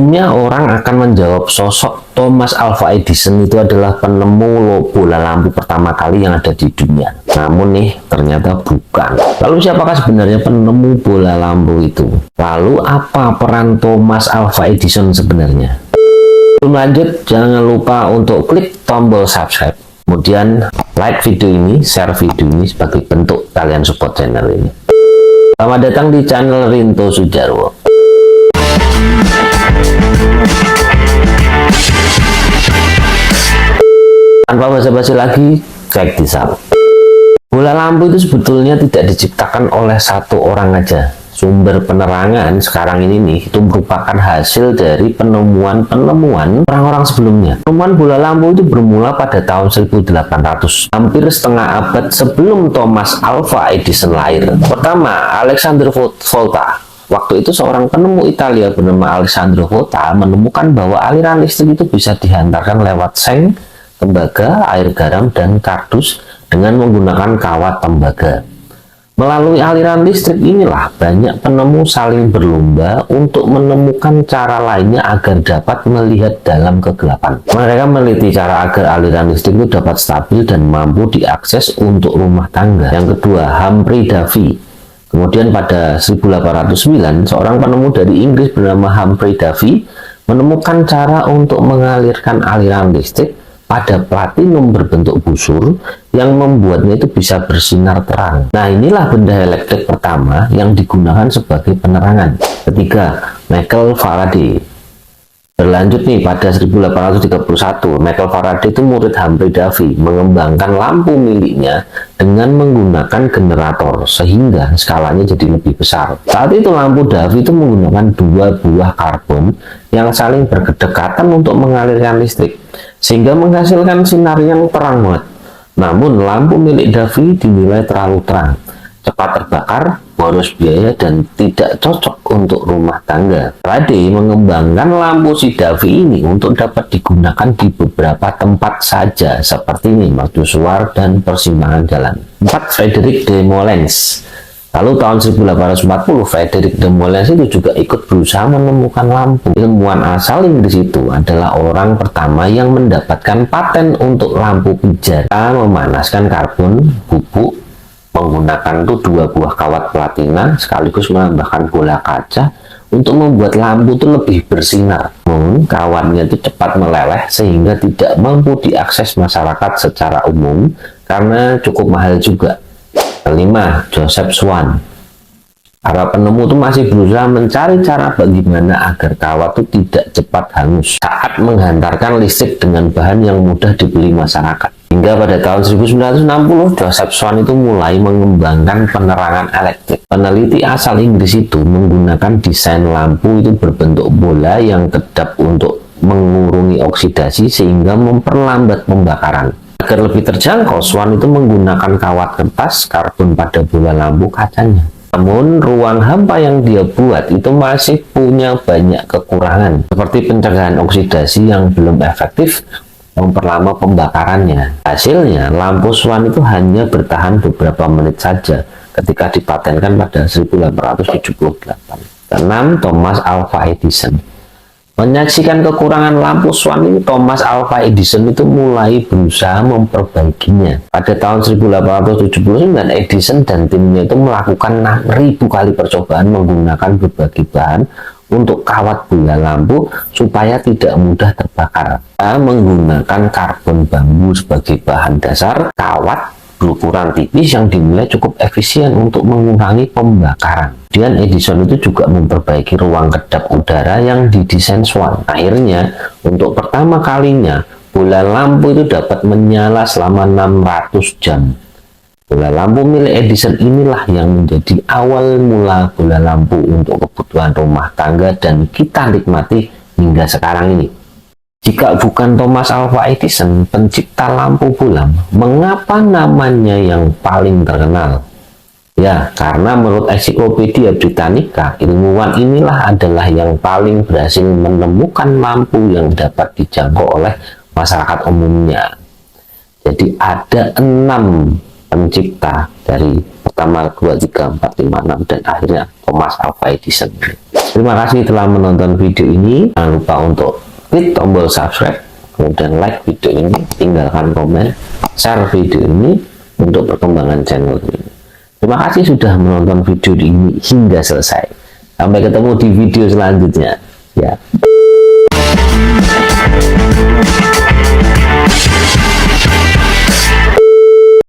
Umumnya orang akan menjawab sosok Thomas Alva Edison itu adalah penemu bola lampu pertama kali yang ada di dunia. Namun nih, ternyata bukan. Lalu siapakah sebenarnya penemu bola lampu itu? Lalu apa peran Thomas Alva Edison sebenarnya? Sebelum lanjut, jangan lupa untuk klik tombol subscribe. Kemudian like video ini, share video ini sebagai bentuk kalian support channel ini. Selamat datang di channel Rinto Sudjarwo. Tanpa basa-basi lagi, check this out. Bola lampu itu sebetulnya tidak diciptakan oleh satu orang aja. Sumber penerangan sekarang ini nih, itu merupakan hasil dari penemuan orang-orang sebelumnya. Penemuan bola lampu itu bermula pada tahun 1800, hampir setengah abad sebelum Thomas Alva Edison lahir. Pertama, Alessandro Volta. Waktu itu seorang penemu Italia bernama Alessandro Volta menemukan bahwa aliran listrik itu bisa dihantarkan lewat seng, tembaga, air garam, dan kardus dengan menggunakan kawat tembaga. Melalui aliran listrik inilah banyak penemu saling berlomba untuk menemukan cara lainnya agar dapat melihat dalam kegelapan. Mereka meneliti cara agar aliran listrik itu dapat stabil dan mampu diakses untuk rumah tangga. Yang kedua, Humphrey Davy. Kemudian pada 1809, seorang penemu dari Inggris bernama Humphrey Davy menemukan cara untuk mengalirkan aliran listrik pada platinum berbentuk busur yang membuatnya itu bisa bersinar terang. Nah, inilah benda elektrik pertama yang digunakan sebagai penerangan. Ketiga, Michael Faraday. Berlanjut nih, pada 1831, Michael Faraday itu murid Humphrey Davy mengembangkan lampu miliknya dengan menggunakan generator sehingga skalanya jadi lebih besar. Saat itu lampu Davy itu menggunakan dua buah karbon yang saling berdekatan untuk mengalirkan listrik sehingga menghasilkan sinar yang terang banget. Namun lampu milik Davy dinilai terlalu terang, cepat terbakar, boros biaya, dan tidak cocok untuk rumah tangga. Faraday mengembangkan lampu si Davy ini untuk dapat digunakan di beberapa tempat saja, seperti ini, mercusuar dan persimpangan jalan. 4. Frederick de Molens. Lalu tahun 1840, Frederick de Molens itu juga ikut berusaha menemukan lampu. Ilmuwan asal Inggris itu adalah orang pertama yang mendapatkan paten untuk lampu pijar. Memanaskan karbon bubuk menggunakan dua buah kawat platina sekaligus menambahkan bola kaca untuk membuat lampu itu lebih bersinar. Kawatnya itu cepat meleleh sehingga tidak mampu diakses masyarakat secara umum karena cukup mahal juga. Kelima, Joseph Swan. Para penemu itu masih berusaha mencari cara bagaimana agar kawat itu tidak cepat hangus saat menghantarkan listrik dengan bahan yang mudah dibeli masyarakat. Hingga pada tahun 1960, Joseph Swan itu mulai mengembangkan penerangan elektrik. Peneliti asal Inggris itu menggunakan desain lampu itu berbentuk bola yang kedap untuk mengurangi oksidasi sehingga memperlambat pembakaran. Agar lebih terjangkau, Swan itu menggunakan kawat kertas karbon pada bola lampu kacanya. Namun, ruang hampa yang dia buat itu masih punya banyak kekurangan, seperti pencegahan oksidasi yang belum efektif, memperlama pembakarannya. Hasilnya, lampu Swan itu hanya bertahan beberapa menit saja ketika dipatenkan pada 1878. 6. Thomas Alva Edison. Menyaksikan kekurangan lampu Swan ini, Thomas Alva Edison itu mulai berusaha memperbaikinya. Pada tahun 1879, Edison dan timnya itu melakukan 6.000 kali percobaan menggunakan berbagai bahan untuk kawat bola lampu supaya tidak mudah terbakar. Menggunakan karbon bambu sebagai bahan dasar, kawat berukuran tipis yang dinilai cukup efisien untuk mengurangi pembakaran. Kemudian Edison itu juga memperbaiki ruang kedap udara yang didesain Swan. Akhirnya, untuk pertama kalinya, bola lampu itu dapat menyala selama 600 jam. Bola lampu milik Edison inilah yang menjadi awal mula bola lampu untuk kebutuhan rumah tangga dan kita nikmati hingga sekarang ini. Jika bukan Thomas Alva Edison, pencipta lampu bola, mengapa namanya yang paling terkenal? Ya, karena menurut Ensiklopedia Britannica, ilmuwan inilah adalah yang paling berhasil menemukan lampu yang dapat dijangkau oleh masyarakat umumnya. Jadi ada 6 pencipta dari pertama, 2, 3, 4, 5, 6 dan akhirnya Thomas Alva Edison. Terima kasih telah menonton video ini. Jangan lupa untuk klik tombol subscribe, kemudian like video ini, tinggalkan komen, share video ini untuk perkembangan channel ini. Terima kasih sudah menonton video ini hingga selesai. Sampai ketemu di video selanjutnya. Ya.